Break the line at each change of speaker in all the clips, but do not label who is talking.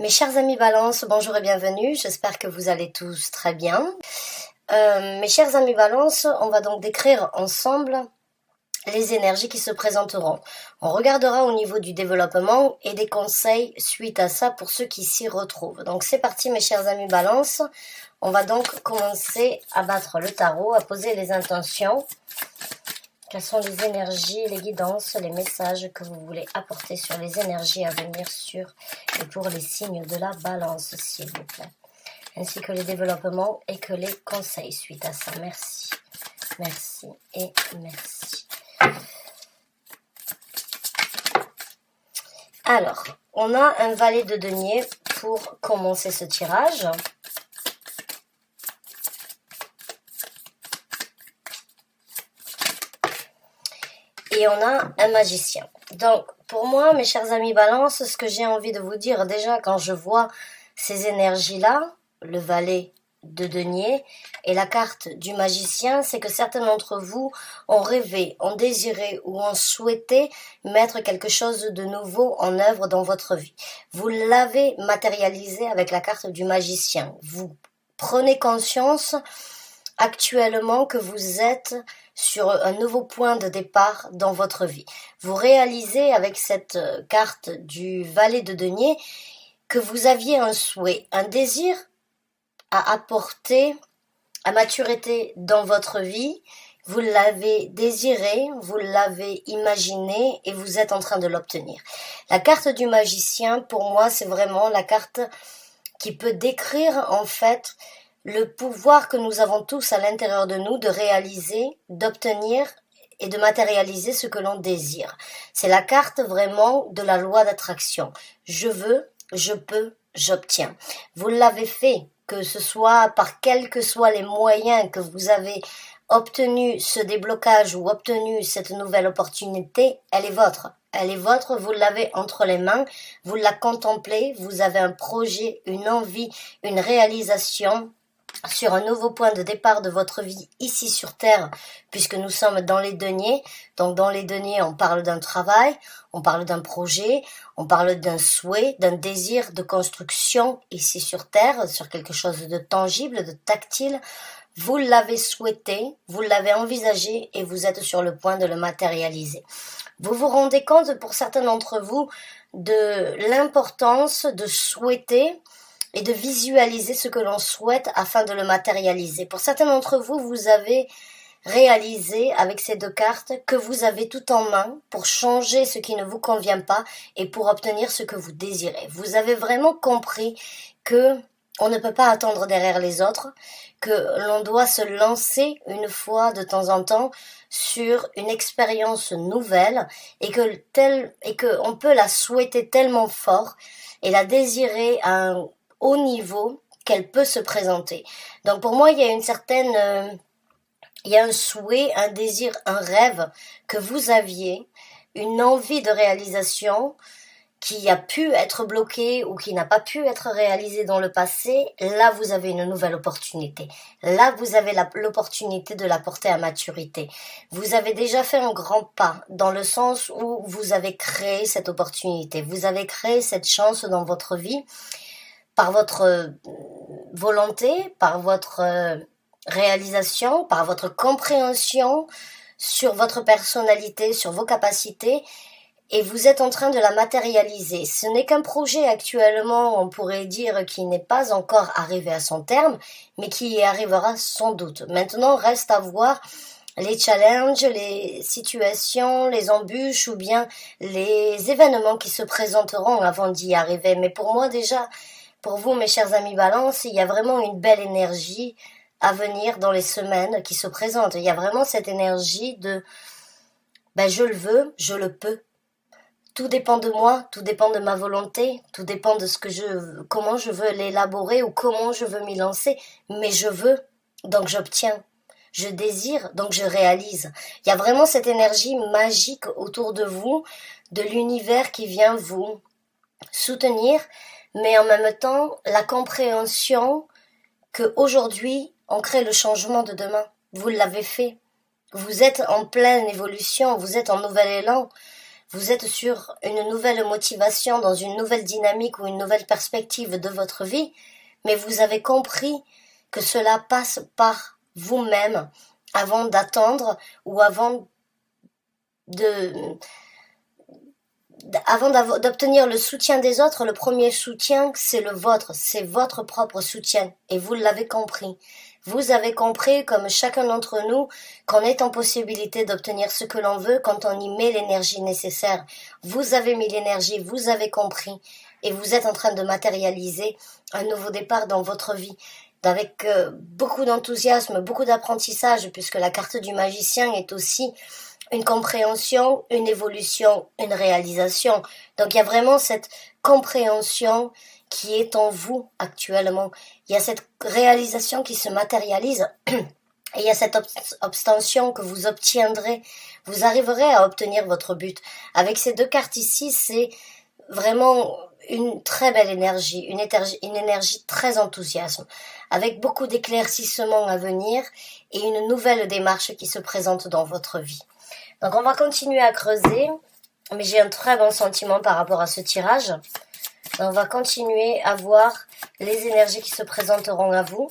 Mes chers amis Balance, bonjour et bienvenue, j'espère que vous allez tous très bien. Mes chers amis Balance, on va donc décrire ensemble les énergies qui se présenteront. On regardera au niveau du développement et des conseils suite à ça pour ceux qui s'y retrouvent. Donc c'est parti mes chers amis Balance, on va donc commencer à battre le tarot, à poser les intentions. Quelles sont les énergies, les guidances, les messages que vous voulez apporter sur les énergies à venir sur et pour les signes de la balance, s'il vous plaît. Ainsi que les développements et que les conseils suite à ça. Merci, merci et merci. Alors, on a un valet de denier pour commencer ce tirage. Et on a un magicien. Donc, pour moi, mes chers amis Balance, ce que j'ai envie de vous dire déjà quand je vois ces énergies-là, le valet de denier et la carte du magicien, c'est que certains d'entre vous ont rêvé, ont désiré ou ont souhaité mettre quelque chose de nouveau en œuvre dans votre vie. Vous l'avez matérialisé avec la carte du magicien. Vous prenez conscience actuellement que vous êtes sur un nouveau point de départ dans votre vie. Vous réalisez avec cette carte du valet de denier que vous aviez un souhait, un désir à apporter à maturité dans votre vie. Vous l'avez désiré, vous l'avez imaginé et vous êtes en train de l'obtenir. La carte du magicien, pour moi, c'est vraiment la carte qui peut décrire en fait le pouvoir que nous avons tous à l'intérieur de nous de réaliser, d'obtenir et de matérialiser ce que l'on désire. C'est la carte vraiment de la loi d'attraction. Je veux, je peux, j'obtiens. Vous l'avez fait, que ce soit par quels que soient les moyens que vous avez obtenu ce déblocage ou obtenu cette nouvelle opportunité, elle est votre. Elle est votre, vous l'avez entre les mains, vous la contemplez, vous avez un projet, une envie, une réalisation sur un nouveau point de départ de votre vie ici sur Terre, puisque nous sommes dans les deniers. Donc dans les deniers, on parle d'un travail, on parle d'un projet, on parle d'un souhait, d'un désir de construction ici sur Terre, sur quelque chose de tangible, de tactile. Vous l'avez souhaité, vous l'avez envisagé et vous êtes sur le point de le matérialiser. Vous vous rendez compte pour certains d'entre vous de l'importance de souhaiter et de visualiser ce que l'on souhaite afin de le matérialiser. Pour certains d'entre vous, vous avez réalisé avec ces deux cartes que vous avez tout en main pour changer ce qui ne vous convient pas et pour obtenir ce que vous désirez. Vous avez vraiment compris que on ne peut pas attendre derrière les autres, que l'on doit se lancer une fois de temps en temps sur une expérience nouvelle et que on peut la souhaiter tellement fort et la désirer à un haut niveau qu'elle peut se présenter. Donc pour moi, il y a une certaine il y a un souhait, un désir, un rêve que vous aviez, une envie de réalisation qui a pu être bloqué ou qui n'a pas pu être réalisé dans le passé. Là, vous avez une nouvelle opportunité. Là, vous avez l'opportunité de la porter à maturité. Vous avez déjà fait un grand pas dans le sens où vous avez créé cette opportunité. Vous avez créé cette chance dans votre vie par votre volonté, par votre réalisation, par votre compréhension sur votre personnalité, sur vos capacités, et vous êtes en train de la matérialiser. Ce n'est qu'un projet actuellement, on pourrait dire, qui n'est pas encore arrivé à son terme, mais qui y arrivera sans doute. Maintenant, reste à voir les challenges, les situations, les embûches ou bien les événements qui se présenteront avant d'y arriver. Mais pour moi déjà, pour vous mes chers amis Balance, il y a vraiment une belle énergie à venir dans les semaines qui se présentent. Il y a vraiment cette énergie de je le veux, je le peux. Tout dépend de moi, tout dépend de ma volonté, tout dépend de comment je veux l'élaborer ou comment je veux m'y lancer. Mais je veux, donc j'obtiens. Je désire, donc je réalise. Il y a vraiment cette énergie magique autour de vous, de l'univers qui vient vous soutenir, mais en même temps, la compréhension qu'aujourd'hui, on crée le changement de demain. Vous l'avez fait. Vous êtes en pleine évolution, vous êtes en nouvel élan. vous êtes sur une nouvelle motivation, dans une nouvelle dynamique ou une nouvelle perspective de votre vie, mais vous avez compris que cela passe par vous-même avant d'attendre ou avant d'obtenir le soutien des autres. Le premier soutien, c'est le vôtre, c'est votre propre soutien, et vous l'avez compris. Vous avez compris, comme chacun d'entre nous, qu'on est en possibilité d'obtenir ce que l'on veut quand on y met l'énergie nécessaire. Vous avez mis l'énergie, vous avez compris, et vous êtes en train de matérialiser un nouveau départ dans votre vie, avec beaucoup d'enthousiasme, beaucoup d'apprentissage, puisque la carte du magicien est aussi une compréhension, une évolution, une réalisation. Donc il y a vraiment cette compréhension qui est en vous actuellement. Il y a cette réalisation qui se matérialise et il y a cette obtention que vous obtiendrez. Vous arriverez à obtenir votre but. Avec ces deux cartes ici, c'est vraiment une très belle énergie, une énergie très enthousiasme, avec beaucoup d'éclaircissements à venir et une nouvelle démarche qui se présente dans votre vie. Donc on va continuer à creuser, mais j'ai un très bon sentiment par rapport à ce tirage. Donc on va continuer à voir les énergies qui se présenteront à vous.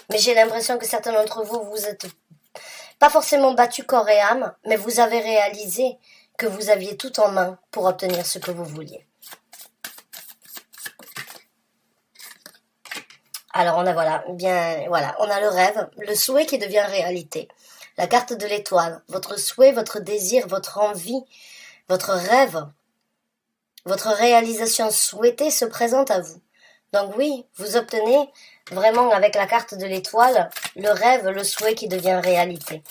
Mais j'ai l'impression que certains d'entre vous, vous êtes pas forcément battus corps et âme, mais vous avez réalisé que vous aviez tout en main pour obtenir ce que vous vouliez. Alors on a on a le rêve, le souhait qui devient réalité. La carte de l'étoile, votre souhait, votre désir, votre envie, votre rêve, votre réalisation souhaitée se présente à vous. Donc oui, vous obtenez vraiment avec la carte de l'étoile, le rêve, le souhait qui devient réalité.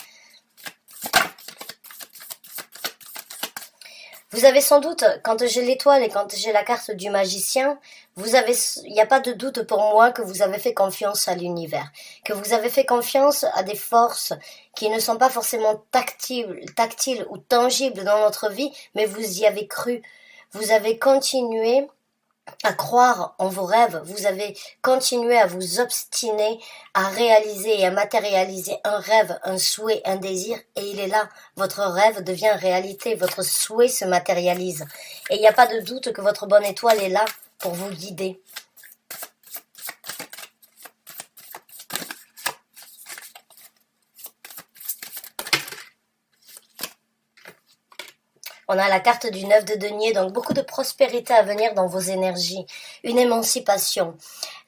Vous avez sans doute, quand j'ai l'étoile et quand j'ai la carte du magicien, il n'y a pas de doute pour moi que vous avez fait confiance à l'univers, que vous avez fait confiance à des forces qui ne sont pas forcément tactiles ou tangibles dans notre vie, mais vous y avez cru. Vous avez continué à croire en vos rêves, vous avez continué à vous obstiner à réaliser et à matérialiser un rêve, un souhait, un désir, et il est là. Votre rêve devient réalité, votre souhait se matérialise. Et il n'y a pas de doute que votre bonne étoile est là pour vous guider. On a la carte du 9 de denier, donc beaucoup de prospérité à venir dans vos énergies, une émancipation.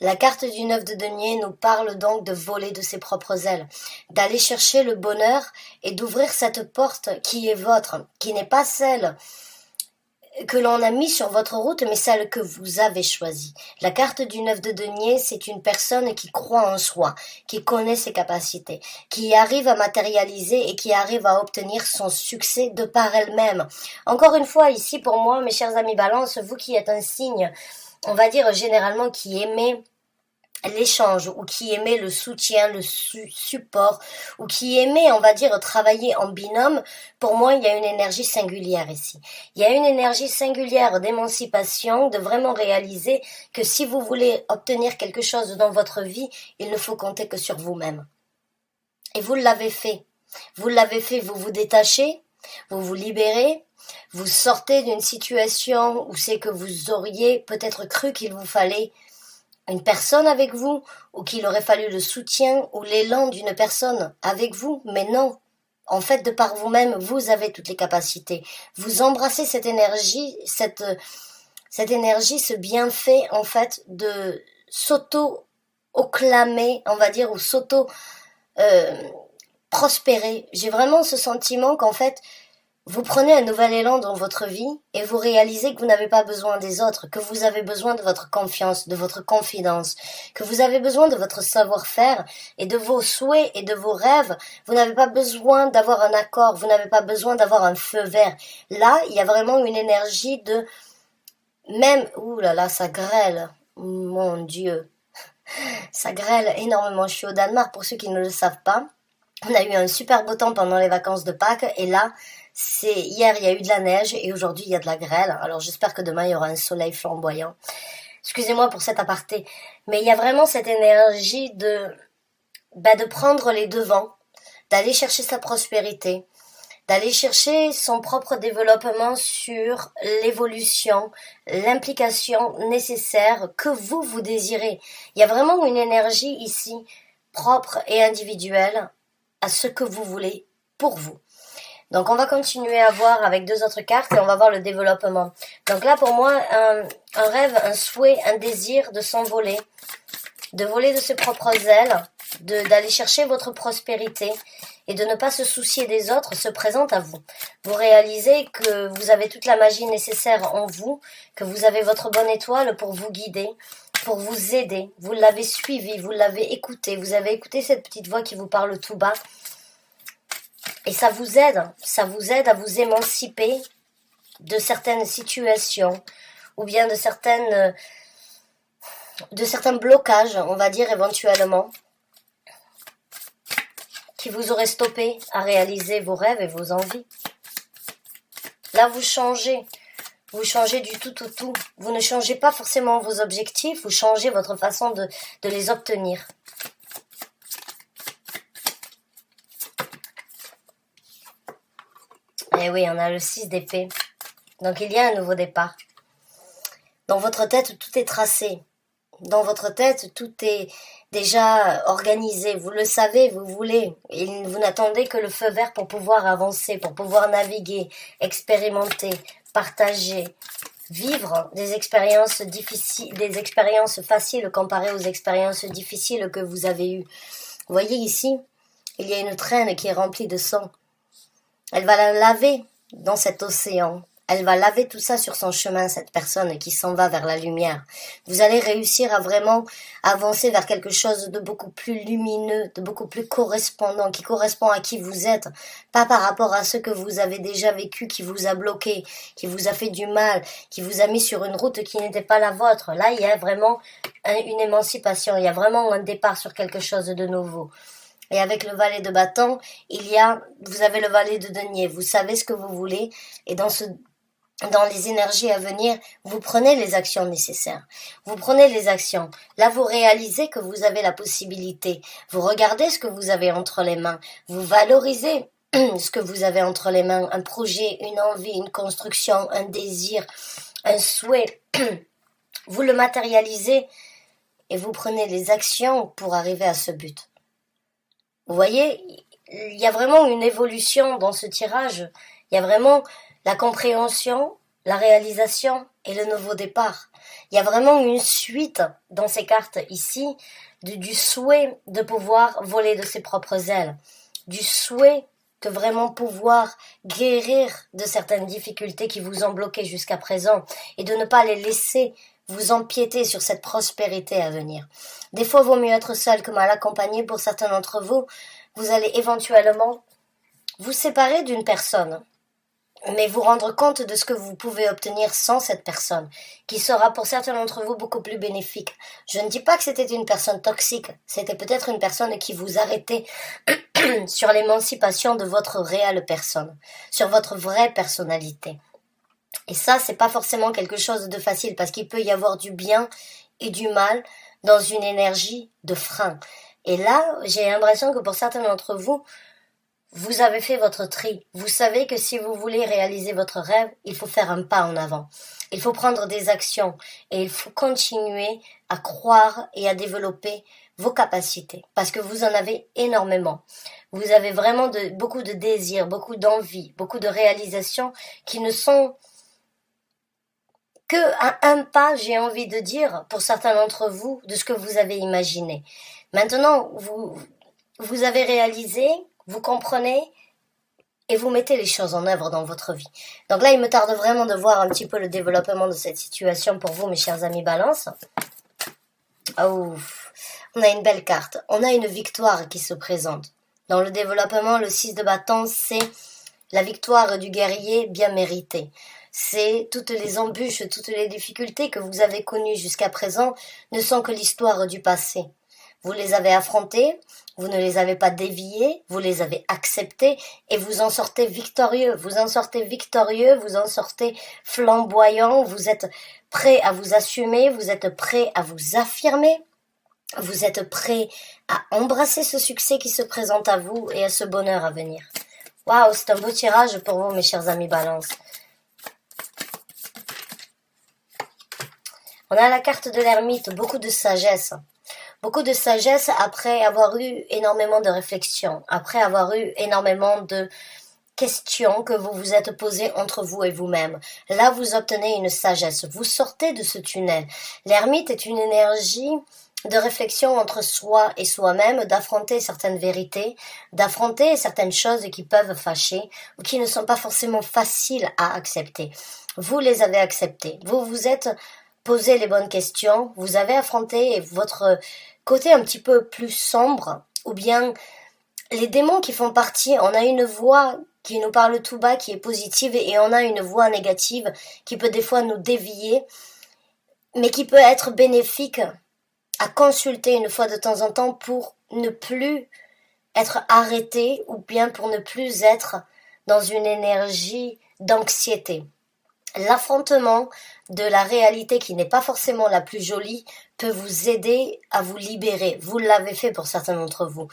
La carte du 9 de denier nous parle donc de voler de ses propres ailes, d'aller chercher le bonheur et d'ouvrir cette porte qui est votre, qui n'est pas celle que l'on a mis sur votre route, mais celle que vous avez choisie. La carte du 9 de denier, c'est une personne qui croit en soi, qui connaît ses capacités, qui arrive à matérialiser et qui arrive à obtenir son succès de par elle-même. Encore une fois, ici, pour moi, mes chers amis Balance, vous qui êtes un signe, on va dire généralement qui aimez l'échange, ou qui aimait le soutien, le support, ou qui aimait, on va dire, travailler en binôme, pour moi, il y a une énergie singulière ici. Il y a une énergie singulière d'émancipation, de vraiment réaliser que si vous voulez obtenir quelque chose dans votre vie, il ne faut compter que sur vous-même. Et vous l'avez fait. Vous l'avez fait, vous vous détachez, vous vous libérez, vous sortez d'une situation où c'est que vous auriez peut-être cru qu'il vous fallait une personne avec vous, ou qu'il aurait fallu le soutien ou l'élan d'une personne avec vous, mais non. En fait, de par vous-même, vous avez toutes les capacités. Vous embrassez cette énergie, cette énergie, ce bienfait, en fait, de s'auto-oclamer, on va dire, ou prospérer. J'ai vraiment ce sentiment qu'en fait, vous prenez un nouvel élan dans votre vie et vous réalisez que vous n'avez pas besoin des autres, que vous avez besoin de votre confiance, de votre confidence, que vous avez besoin de votre savoir-faire et de vos souhaits et de vos rêves. Vous n'avez pas besoin d'avoir un accord, vous n'avez pas besoin d'avoir un feu vert. Là, il y a vraiment une énergie de même... Ouh là là, ça grêle. Mon Dieu. Ça grêle énormément. Je suis au Danemark, pour ceux qui ne le savent pas. On a eu un super beau temps pendant les vacances de Pâques et là, hier il y a eu de la neige et aujourd'hui il y a de la grêle. Alors j'espère que demain il y aura un soleil flamboyant. Excusez-moi pour cet aparté, mais il y a vraiment cette énergie de prendre les devants, d'aller chercher sa prospérité, d'aller chercher son propre développement sur l'évolution, l'implication nécessaire que vous désirez. Il y a vraiment une énergie ici propre et individuelle à ce que vous voulez pour vous. Donc on va continuer à voir avec 2 autres cartes et on va voir le développement. Donc là pour moi, un rêve, un souhait, un désir de s'envoler, de voler de ses propres ailes, d'aller chercher votre prospérité et de ne pas se soucier des autres se présente à vous. Vous réalisez que vous avez toute la magie nécessaire en vous, que vous avez votre bonne étoile pour vous guider, pour vous aider. Vous l'avez suivi, vous l'avez écouté, vous avez écouté cette petite voix qui vous parle tout bas. Et ça vous aide à vous émanciper de certaines situations ou bien de certains blocages, on va dire éventuellement, qui vous auraient stoppé à réaliser vos rêves et vos envies. Là, vous changez du tout au tout. Vous ne changez pas forcément vos objectifs, vous changez votre façon de les obtenir. Et oui, on a le 6 d'épée. Donc il y a un nouveau départ. Dans votre tête, tout est tracé. Dans votre tête, tout est déjà organisé. Vous le savez, vous voulez. Et vous n'attendez que le feu vert pour pouvoir avancer, pour pouvoir naviguer, expérimenter, partager, vivre des expériences difficiles, des expériences faciles comparées aux expériences difficiles que vous avez eues. Vous voyez ici, il y a une traîne qui est remplie de sang. Elle va la laver dans cet océan. Elle va laver tout ça sur son chemin, cette personne qui s'en va vers la lumière. Vous allez réussir à vraiment avancer vers quelque chose de beaucoup plus lumineux, de beaucoup plus correspondant, qui correspond à qui vous êtes, pas par rapport à ce que vous avez déjà vécu, qui vous a bloqué, qui vous a fait du mal, qui vous a mis sur une route qui n'était pas la vôtre. Là, il y a vraiment une émancipation, il y a vraiment un départ sur quelque chose de nouveau. Et avec le valet de bâton, vous avez le valet de denier. Vous savez ce que vous voulez. Et dans les énergies à venir, vous prenez les actions nécessaires. Vous prenez les actions. Là, vous réalisez que vous avez la possibilité. Vous regardez ce que vous avez entre les mains. Vous valorisez ce que vous avez entre les mains. Un projet, une envie, une construction, un désir, un souhait. Vous le matérialisez et vous prenez les actions pour arriver à ce but. Vous voyez, il y a vraiment une évolution dans ce tirage. Il y a vraiment la compréhension, la réalisation et le nouveau départ. Il y a vraiment une suite dans ces cartes ici du souhait de pouvoir voler de ses propres ailes, du souhait de vraiment pouvoir guérir de certaines difficultés qui vous ont bloqué jusqu'à présent et de ne pas les laisser vous empiéter sur cette prospérité à venir. Des fois, il vaut mieux être seul que mal accompagné. Pour certains d'entre vous, vous allez éventuellement vous séparer d'une personne, mais vous rendre compte de ce que vous pouvez obtenir sans cette personne, qui sera pour certains d'entre vous beaucoup plus bénéfique. Je ne dis pas que c'était une personne toxique, c'était peut-être une personne qui vous arrêtait sur l'émancipation de votre réelle personne, sur votre vraie personnalité. Et ça, c'est pas forcément quelque chose de facile, parce qu'il peut y avoir du bien et du mal dans une énergie de frein. Et là, j'ai l'impression que pour certains d'entre vous, vous avez fait votre tri. Vous savez que si vous voulez réaliser votre rêve, il faut faire un pas en avant. Il faut prendre des actions et il faut continuer à croire et à développer vos capacités, parce que vous en avez énormément. Vous avez vraiment beaucoup de désirs, beaucoup d'envie, beaucoup de réalisations qui ne sont que à un pas, j'ai envie de dire, pour certains d'entre vous, de ce que vous avez imaginé. Maintenant, vous avez réalisé, vous comprenez et vous mettez les choses en œuvre dans votre vie. Donc là, il me tarde vraiment de voir un petit peu le développement de cette situation pour vous, mes chers amis Balance. Oh, on a une belle carte. On a une victoire qui se présente. Dans le développement, le 6 de bâton, c'est la victoire du guerrier bien méritée. C'est toutes les embûches, toutes les difficultés que vous avez connues jusqu'à présent ne sont que l'histoire du passé. Vous les avez affrontées, vous ne les avez pas déviées, vous les avez acceptées et vous en sortez victorieux. Vous en sortez victorieux, vous en sortez flamboyant, vous êtes prêt à vous assumer, vous êtes prêt à vous affirmer, vous êtes prêt à embrasser ce succès qui se présente à vous et à ce bonheur à venir. Waouh, c'est un beau tirage pour vous, mes chers amis Balance. On a la carte de l'ermite, beaucoup de sagesse. Beaucoup de sagesse après avoir eu énormément de réflexion, après avoir eu énormément de questions que vous vous êtes posées entre vous et vous-même. Là, vous obtenez une sagesse. Vous sortez de ce tunnel. L'ermite est une énergie de réflexion entre soi et soi-même, d'affronter certaines vérités, d'affronter certaines choses qui peuvent fâcher ou qui ne sont pas forcément faciles à accepter. Vous les avez acceptées. Vous vous êtes posé les bonnes questions. Vous avez affronté votre côté un petit peu plus sombre ou bien les démons qui font partie. On a une voix qui nous parle tout bas, qui est positive, et on a une voix négative qui peut des fois nous dévier, mais qui peut être bénéfique à consulter une fois de temps en temps pour ne plus être arrêté ou bien pour ne plus être dans une énergie d'anxiété. L'affrontement de la réalité qui n'est pas forcément la plus jolie peut vous aider à vous libérer. Vous l'avez fait pour certains d'entre vous.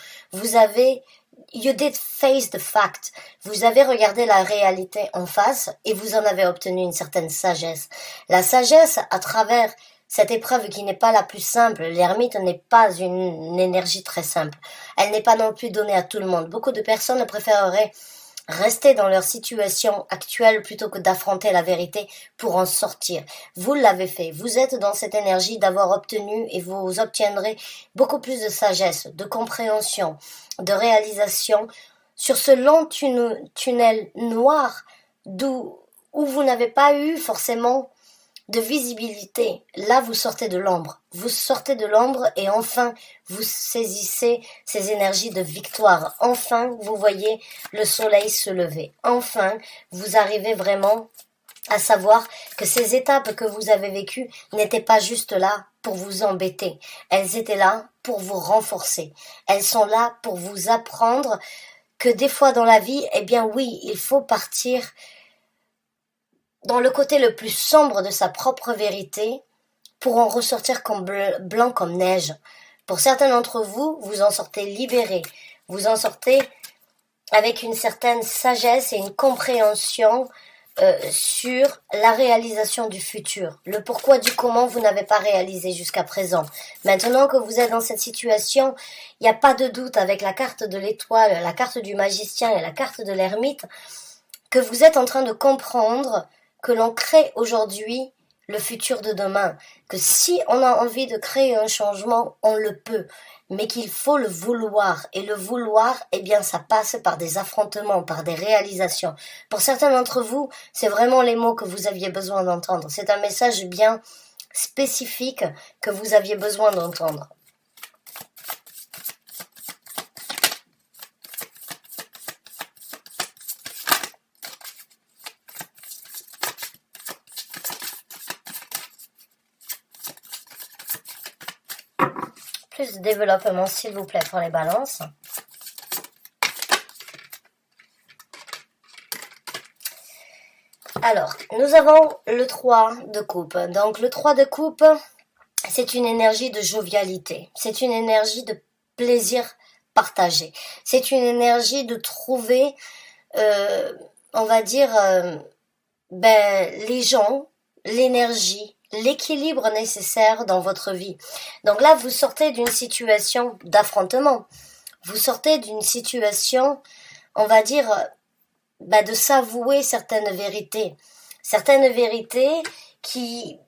You did face the fact. Vous avez regardé la réalité en face et vous en avez obtenu une certaine sagesse. La sagesse à travers cette épreuve qui n'est pas la plus simple. L'ermite n'est pas une énergie très simple. Elle n'est pas non plus donnée à tout le monde. Beaucoup de personnes préféreraient rester dans leur situation actuelle plutôt que d'affronter la vérité pour en sortir. Vous l'avez fait. Vous êtes dans cette énergie d'avoir obtenu et vous obtiendrez beaucoup plus de sagesse, de compréhension, de réalisation sur ce long tunnel noir où vous n'avez pas eu forcément de visibilité. Là, vous sortez de l'ombre. Vous sortez de l'ombre et enfin, vous saisissez ces énergies de victoire. Enfin, vous voyez le soleil se lever. Enfin, vous arrivez vraiment à savoir que ces étapes que vous avez vécues n'étaient pas juste là pour vous embêter. Elles étaient là pour vous renforcer. Elles sont là pour vous apprendre que des fois dans la vie, eh bien oui, il faut partir dans le côté le plus sombre de sa propre vérité pour en ressortir comme blanc comme neige. Pour certains d'entre vous, vous en sortez libérés. Vous en sortez avec une certaine sagesse et une compréhension sur la réalisation du futur. Le pourquoi du comment vous n'avez pas réalisé jusqu'à présent. Maintenant que vous êtes dans cette situation, il n'y a pas de doute avec la carte de l'étoile, la carte du magicien et la carte de l'ermite que vous êtes en train de comprendre que l'on crée aujourd'hui le futur de demain, que si on a envie de créer un changement, on le peut, mais qu'il faut le vouloir, et le vouloir, eh bien, ça passe par des affrontements, par des réalisations. Pour certains d'entre vous, c'est vraiment les mots que vous aviez besoin d'entendre. C'est un message bien spécifique que vous aviez besoin d'entendre. Plus de développement, s'il vous plaît, pour les balances. Alors, nous avons le 3 de coupe. Donc, le 3 de coupe, c'est une énergie de jovialité. C'est une énergie de plaisir partagé. C'est une énergie de trouver, on va dire, les gens, l'énergie, l'équilibre nécessaire dans votre vie. Donc là, vous sortez d'une situation d'affrontement. Vous sortez d'une situation, on va dire, de s'avouer certaines vérités. Certaines vérités qui...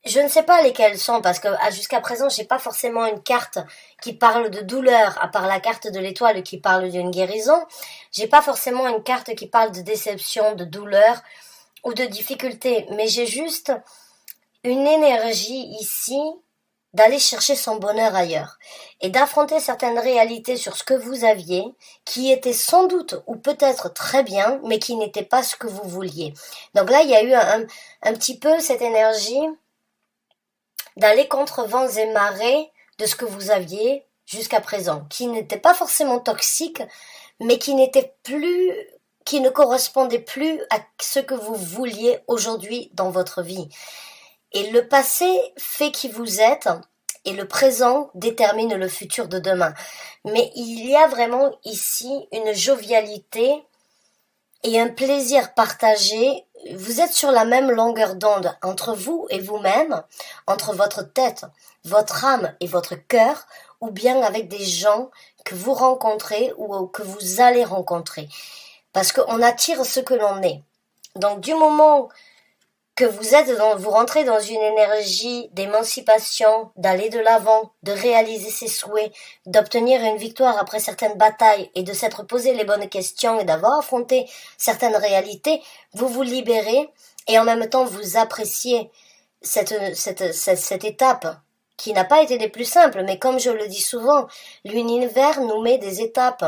Je ne sais pas lesquelles sont, parce que jusqu'à présent, j'ai pas forcément une carte qui parle de douleur, à part la carte de l'étoile qui parle d'une guérison. J'ai pas forcément une carte qui parle de déception, de douleur ou de difficulté, mais j'ai juste une énergie ici d'aller chercher son bonheur ailleurs et d'affronter certaines réalités sur ce que vous aviez qui étaient sans doute ou peut-être très bien, mais qui n'étaient pas ce que vous vouliez. Donc là, il y a eu un petit peu cette énergie d'aller contre vents et marées de ce que vous aviez jusqu'à présent, qui n'était pas forcément toxique, mais qui ne correspondait plus à ce que vous vouliez aujourd'hui dans votre vie. Et le passé fait qui vous êtes, et le présent détermine le futur de demain. Mais il y a vraiment ici une jovialité et un plaisir partagé. Vous êtes sur la même longueur d'onde entre vous et vous-même, entre votre tête, votre âme et votre cœur, ou bien avec des gens que vous rencontrez ou que vous allez rencontrer. Parce qu'on attire ce que l'on est. Donc du moment que vous rentrez dans une énergie d'émancipation, d'aller de l'avant, de réaliser ses souhaits, d'obtenir une victoire après certaines batailles et de s'être posé les bonnes questions et d'avoir affronté certaines réalités, vous vous libérez et en même temps vous appréciez cette étape qui n'a pas été des plus simples, mais comme je le dis souvent, l'univers nous met des étapes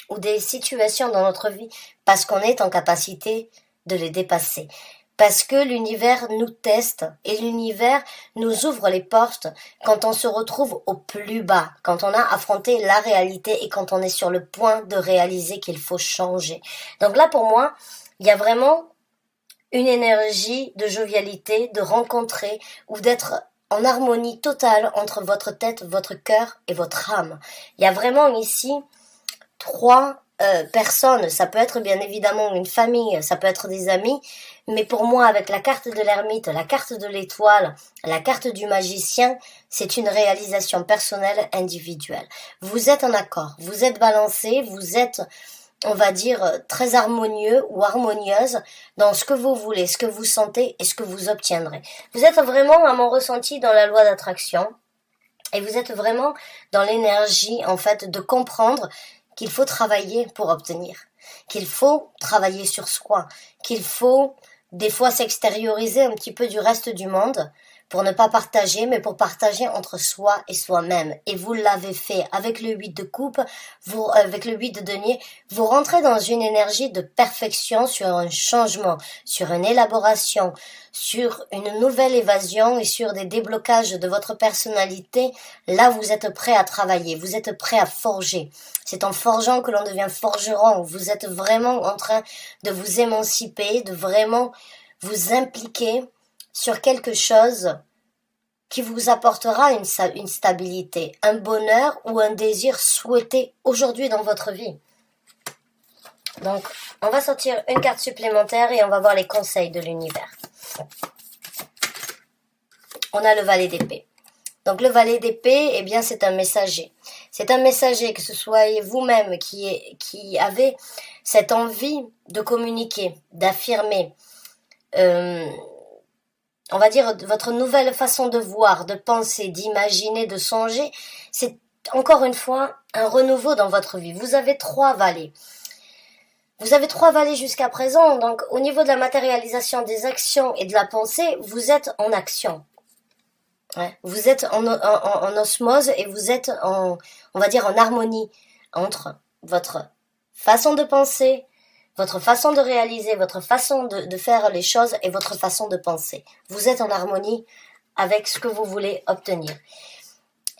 ou des situations dans notre vie parce qu'on est en capacité de les dépasser. Parce que l'univers nous teste et l'univers nous ouvre les portes quand on se retrouve au plus bas, quand on a affronté la réalité et quand on est sur le point de réaliser qu'il faut changer. Donc là, pour moi, il y a vraiment une énergie de jovialité, de rencontrer ou d'être en harmonie totale entre votre tête, votre cœur et votre âme. Il y a vraiment ici trois personnes, ça peut être bien évidemment une famille, ça peut être des amis, mais pour moi avec la carte de l'ermite, la carte de l'étoile, la carte du magicien, c'est une réalisation personnelle individuelle. Vous êtes en accord, vous êtes balancé, vous êtes, on va dire, très harmonieux ou harmonieuse dans ce que vous voulez, ce que vous sentez et ce que vous obtiendrez. Vous êtes vraiment, à mon ressenti, dans la loi d'attraction et vous êtes vraiment dans l'énergie, en fait, de comprendre qu'il faut travailler pour obtenir, qu'il faut travailler sur soi, qu'il faut des fois s'extérioriser un petit peu du reste du monde pour ne pas partager, mais pour partager entre soi et soi-même. Et vous l'avez fait avec le 8 de coupe, avec le 8 de denier, vous rentrez dans une énergie de perfection sur un changement, sur une élaboration, sur une nouvelle évasion et sur des déblocages de votre personnalité. Là, vous êtes prêt à travailler, vous êtes prêt à forger. C'est en forgeant que l'on devient forgeron. Vous êtes vraiment en train de vous émanciper, de vraiment vous impliquer sur quelque chose qui vous apportera une stabilité, un bonheur ou un désir souhaité aujourd'hui dans votre vie. Donc, on va sortir une carte supplémentaire et on va voir les conseils de l'univers. On a le valet d'épée. Donc le valet d'épée, eh bien c'est un messager. C'est un messager, que ce soit vous-même qui avez cette envie de communiquer, d'affirmer, on va dire votre nouvelle façon de voir, de penser, d'imaginer, de songer. C'est encore une fois un renouveau dans votre vie. Vous avez 3 valets. Vous avez 3 valets jusqu'à présent, donc au niveau de la matérialisation des actions et de la pensée, vous êtes en action. Ouais. Vous êtes en osmose et vous êtes on va dire en harmonie entre votre façon de penser, votre façon de réaliser, votre façon de faire les choses et votre façon de penser. Vous êtes en harmonie avec ce que vous voulez obtenir.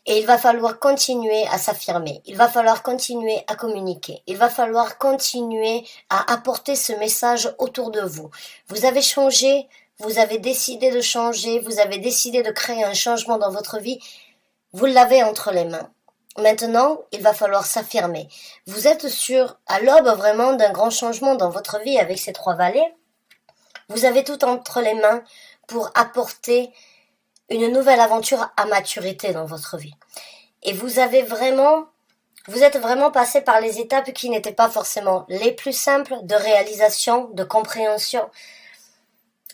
Et il va falloir continuer à s'affirmer. Il va falloir continuer à communiquer. Il va falloir continuer à apporter ce message autour de vous. Vous avez changé, vous avez décidé de changer, vous avez décidé de créer un changement dans votre vie. Vous l'avez entre les mains. Maintenant, il va falloir s'affirmer. Vous êtes à l'aube vraiment d'un grand changement dans votre vie avec ces 3 valets. Vous avez tout entre les mains pour apporter une nouvelle aventure à maturité dans votre vie. Et vous êtes vraiment passé par les étapes qui n'étaient pas forcément les plus simples de réalisation, de compréhension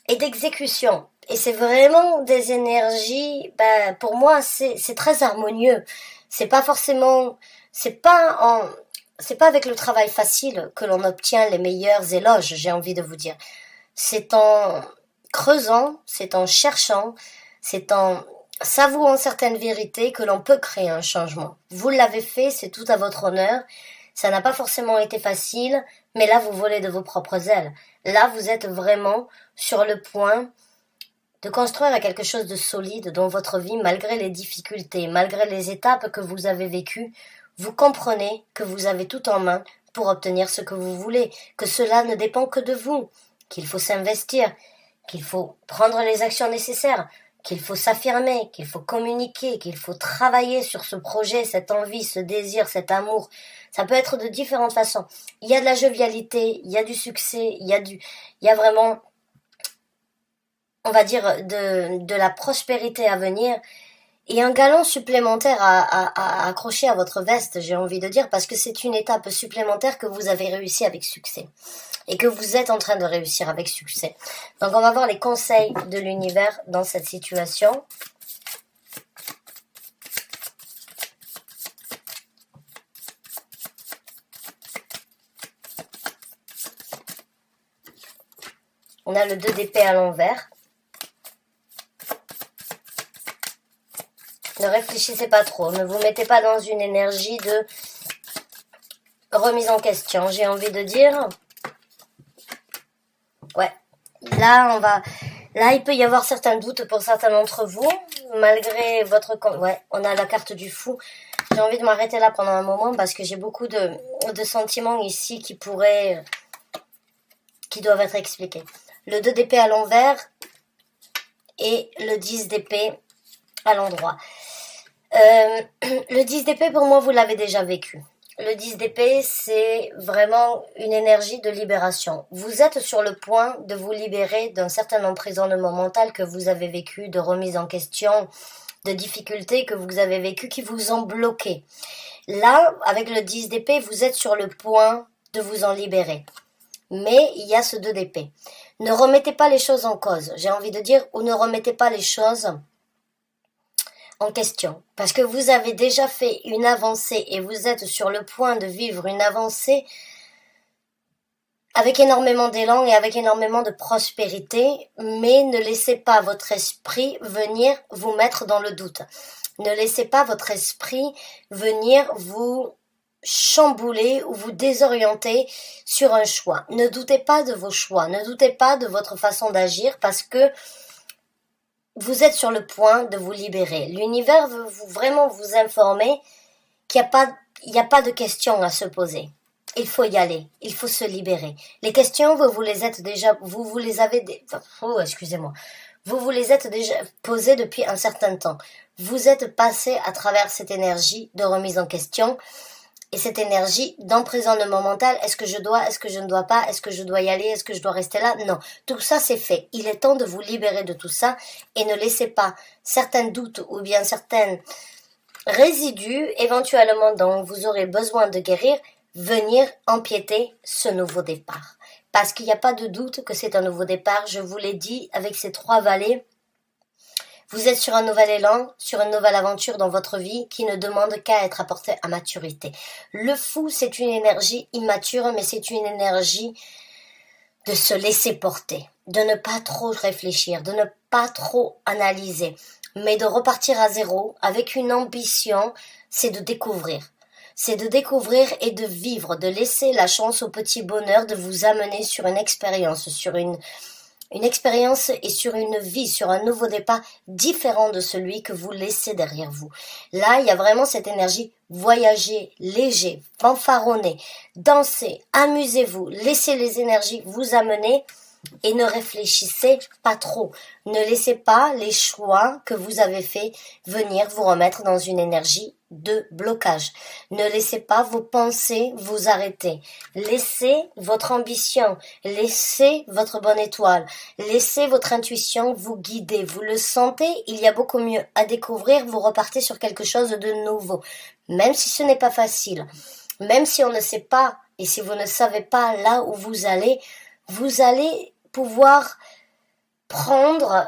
et d'exécution. Et c'est vraiment des énergies, pour moi, c'est très harmonieux. C'est pas avec le travail facile que l'on obtient les meilleurs éloges, j'ai envie de vous dire. C'est en creusant, c'est en cherchant, c'est en savourant certaines vérités que l'on peut créer un changement. Vous l'avez fait, c'est tout à votre honneur. Ça n'a pas forcément été facile, mais là, vous volez de vos propres ailes. Là, vous êtes vraiment sur le point de construire quelque chose de solide dans votre vie, malgré les difficultés, malgré les étapes que vous avez vécues. Vous comprenez que vous avez tout en main pour obtenir ce que vous voulez, que cela ne dépend que de vous, qu'il faut s'investir, qu'il faut prendre les actions nécessaires, qu'il faut s'affirmer, qu'il faut communiquer, qu'il faut travailler sur ce projet, cette envie, ce désir, cet amour. Ça peut être de différentes façons. Il y a de la jovialité, il y a du succès, il y a vraiment, on va dire, de la prospérité à venir. Et un galon supplémentaire à accrocher à votre veste, j'ai envie de dire, parce que c'est une étape supplémentaire que vous avez réussi avec succès. Et que vous êtes en train de réussir avec succès. Donc on va voir les conseils de l'univers dans cette situation. On a le 2 d'épée à l'envers. Ne réfléchissez pas trop, ne vous mettez pas dans une énergie de remise en question, j'ai envie de dire. Ouais, là il peut y avoir certains doutes pour certains d'entre vous, malgré votre... Ouais, on a la carte du fou. J'ai envie de m'arrêter là pendant un moment parce que j'ai beaucoup de sentiments ici qui doivent être expliqués. Le 2 d'épée à l'envers et le 10 d'épée à l'endroit. Le 10 d'épée, pour moi, vous l'avez déjà vécu. Le 10 d'épée, c'est vraiment une énergie de libération. Vous êtes sur le point de vous libérer d'un certain emprisonnement mental que vous avez vécu, de remise en question, de difficultés que vous avez vécues qui vous ont bloqué. Là, avec le 10 d'épée, vous êtes sur le point de vous en libérer. Mais il y a ce 2 d'épée. Ne remettez pas les choses en cause, j'ai envie de dire, ou ne remettez pas les choses en question, parce que vous avez déjà fait une avancée et vous êtes sur le point de vivre une avancée avec énormément d'élan et avec énormément de prospérité, mais ne laissez pas votre esprit venir vous mettre dans le doute. Ne laissez pas votre esprit venir vous chambouler ou vous désorienter sur un choix. Ne doutez pas de vos choix, ne doutez pas de votre façon d'agir parce que vous êtes sur le point de vous libérer. L'univers veut vraiment vous informer qu'il n'y a pas de questions à se poser. Il faut y aller. Il faut se libérer. Les questions, vous les êtes déjà, vous les avez, excusez-moi. Vous les êtes déjà posées depuis un certain temps. Vous êtes passé à travers cette énergie de remise en question et cette énergie d'emprisonnement mental. Est-ce que je dois, est-ce que je ne dois pas, est-ce que je dois y aller, est-ce que je dois rester là? Non, tout ça c'est fait. Il est temps de vous libérer de tout ça et ne laissez pas certains doutes ou bien certains résidus éventuellement dont vous aurez besoin de guérir venir empiéter ce nouveau départ. Parce qu'il n'y a pas de doute que c'est un nouveau départ. Je vous l'ai dit avec ces 3 vallées. Vous êtes sur un nouvel élan, sur une nouvelle aventure dans votre vie qui ne demande qu'à être apportée à maturité. Le fou, c'est une énergie immature, mais c'est une énergie de se laisser porter, de ne pas trop réfléchir, de ne pas trop analyser, mais de repartir à zéro avec une ambition, c'est de découvrir. C'est de découvrir et de vivre, de laisser la chance au petit bonheur de vous amener sur une expérience, sur une expérience et sur une vie, sur un nouveau départ différent de celui que vous laissez derrière vous. Là, il y a vraiment cette énergie, voyager, léger, fanfaronner, danser, amusez-vous, laissez les énergies vous amener et ne réfléchissez pas trop. Ne laissez pas les choix que vous avez faits venir vous remettre dans une énergie de blocage. Ne laissez pas vos pensées vous arrêter. Laissez votre ambition, laissez votre bonne étoile, laissez votre intuition vous guider. Vous le sentez, il y a beaucoup mieux à découvrir, vous repartez sur quelque chose de nouveau. Même si ce n'est pas facile, même si on ne sait pas et si vous ne savez pas là où vous allez pouvoir prendre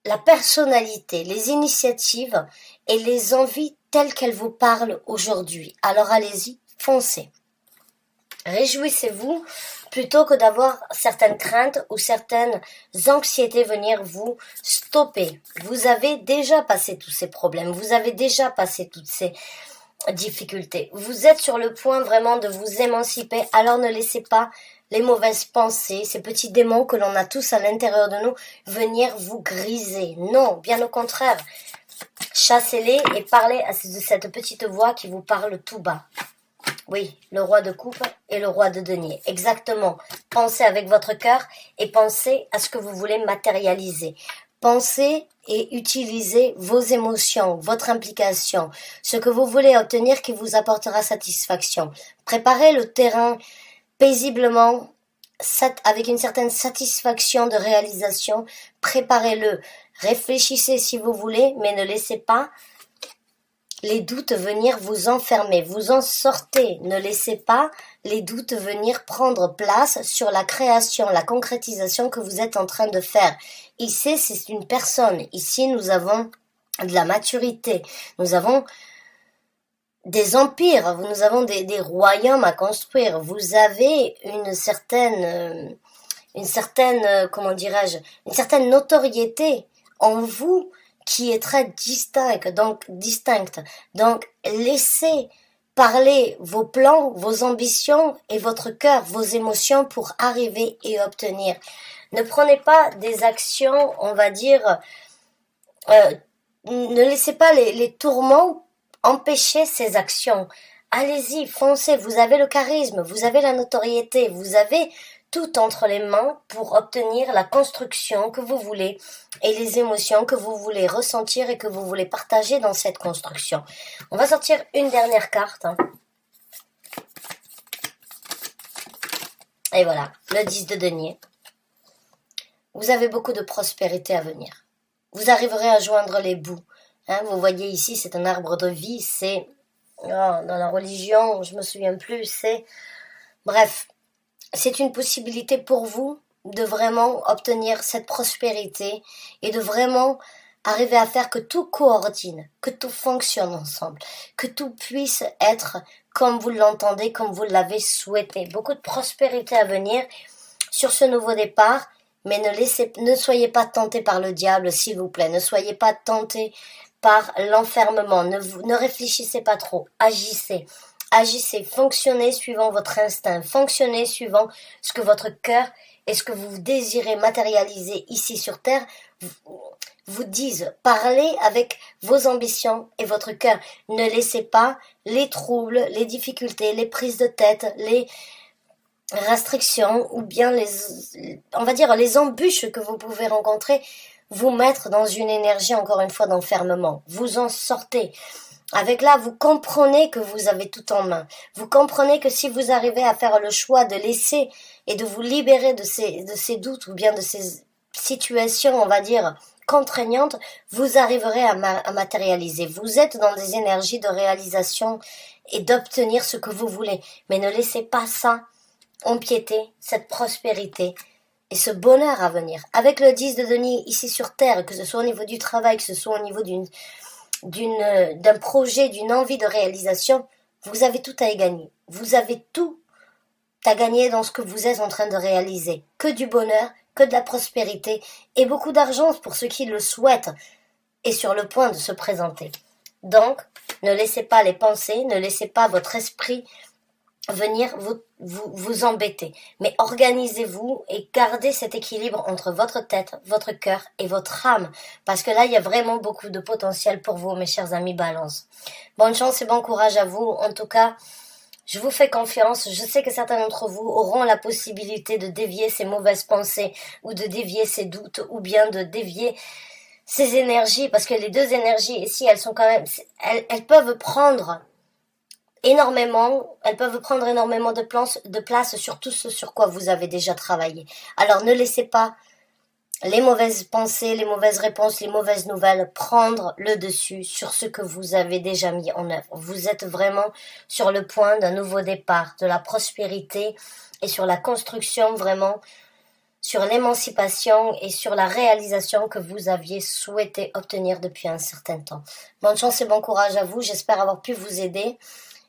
la personnalité, les initiatives et les envies telles qu'elles vous parlent aujourd'hui. Alors allez-y, foncez. Réjouissez-vous plutôt que d'avoir certaines craintes ou certaines anxiétés venir vous stopper. Vous avez déjà passé tous ces problèmes, vous avez déjà passé toutes ces difficultés. Vous êtes sur le point vraiment de vous émanciper, alors ne laissez pas les mauvaises pensées, ces petits démons que l'on a tous à l'intérieur de nous, venir vous griser. Non, bien au contraire. Chassez-les et parlez à cette petite voix qui vous parle tout bas. Oui, le roi de coupe et le roi de denier. Exactement. Pensez avec votre cœur et pensez à ce que vous voulez matérialiser. Pensez et utilisez vos émotions, votre implication, ce que vous voulez obtenir qui vous apportera satisfaction. Préparez le terrain paisiblement, avec une certaine satisfaction de réalisation. Préparez-le. Réfléchissez si vous voulez, mais ne laissez pas les doutes venir vous enfermer, vous en sortez. Ne laissez pas les doutes venir prendre place sur la création, la concrétisation que vous êtes en train de faire. Ici, c'est une personne. Ici, nous avons de la maturité. Nous avons des empires. Nous avons des royaumes à construire. Vous avez une certaine, comment dirais-je, une certaine notoriété en vous qui est très distincte. Donc, laissez parler vos plans, vos ambitions et votre cœur, vos émotions pour arriver et obtenir. Ne prenez pas des actions, on va dire, ne laissez pas les tourments empêcher ces actions. Allez-y, foncez, vous avez le charisme, vous avez la notoriété, vous avez tout entre les mains pour obtenir la construction que vous voulez et les émotions que vous voulez ressentir et que vous voulez partager dans cette construction. On va sortir une dernière carte. Et voilà, le 10 de denier. Vous avez beaucoup de prospérité à venir. Vous arriverez à joindre les bouts. Vous voyez ici, c'est un arbre de vie. C'est dans la religion, je me souviens plus. Bref, c'est une possibilité pour vous de vraiment obtenir cette prospérité et de vraiment arriver à faire que tout coordine, que tout fonctionne ensemble, que tout puisse être comme vous l'entendez, comme vous l'avez souhaité. Beaucoup de prospérité à venir sur ce nouveau départ. Mais ne soyez pas tentés par le diable, s'il vous plaît. Ne soyez pas tentés par l'enfermement. Ne réfléchissez pas trop. Agissez. Agissez. Fonctionnez suivant votre instinct. Fonctionnez suivant ce que votre cœur et ce que vous désirez matérialiser ici sur Terre vous disent. Parlez avec vos ambitions et votre cœur. Ne laissez pas les troubles, les difficultés, les prises de tête, les restrictions ou bien on va dire les embûches que vous pouvez rencontrer vous mettre dans une énergie encore une fois d'enfermement. Vous en sortez. Avec là, vous comprenez que vous avez tout en main. Vous comprenez que si vous arrivez à faire le choix de laisser et de vous libérer de ces doutes ou bien de ces situations, on va dire, contraignantes, vous arriverez à matérialiser. Vous êtes dans des énergies de réalisation et d'obtenir ce que vous voulez. Mais ne laissez pas ça empiéter, cette prospérité et ce bonheur à venir. Avec le 10 de denier ici sur Terre, que ce soit au niveau du travail, que ce soit au niveau d'un projet, d'une envie de réalisation, vous avez tout à y gagner. Vous avez tout à gagner dans ce que vous êtes en train de réaliser. Que du bonheur, que de la prospérité et beaucoup d'argent pour ceux qui le souhaitent et sur le point de se présenter. Donc, ne laissez pas les pensées, ne laissez pas votre esprit venir vous embêter. Mais organisez-vous et gardez cet équilibre entre votre tête, votre cœur et votre âme. Parce que là, il y a vraiment beaucoup de potentiel pour vous, mes chers amis Balance. Bonne chance et bon courage à vous. En tout cas, je vous fais confiance. Je sais que certains d'entre vous auront la possibilité de dévier ces mauvaises pensées ou de dévier ces doutes ou bien de dévier ces énergies. Parce que les deux énergies ici, elles sont quand même... Elles peuvent prendre énormément de place sur tout ce sur quoi vous avez déjà travaillé. Alors ne laissez pas les mauvaises pensées, les mauvaises réponses, les mauvaises nouvelles prendre le dessus sur ce que vous avez déjà mis en œuvre. Vous êtes vraiment sur le point d'un nouveau départ, de la prospérité et sur la construction vraiment, sur l'émancipation et sur la réalisation que vous aviez souhaité obtenir depuis un certain temps. Bonne chance et bon courage à vous. J'espère avoir pu vous aider.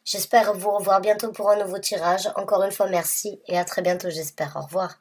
J'espère vous revoir bientôt pour un nouveau tirage. Encore une fois, merci et à très bientôt, j'espère. Au revoir.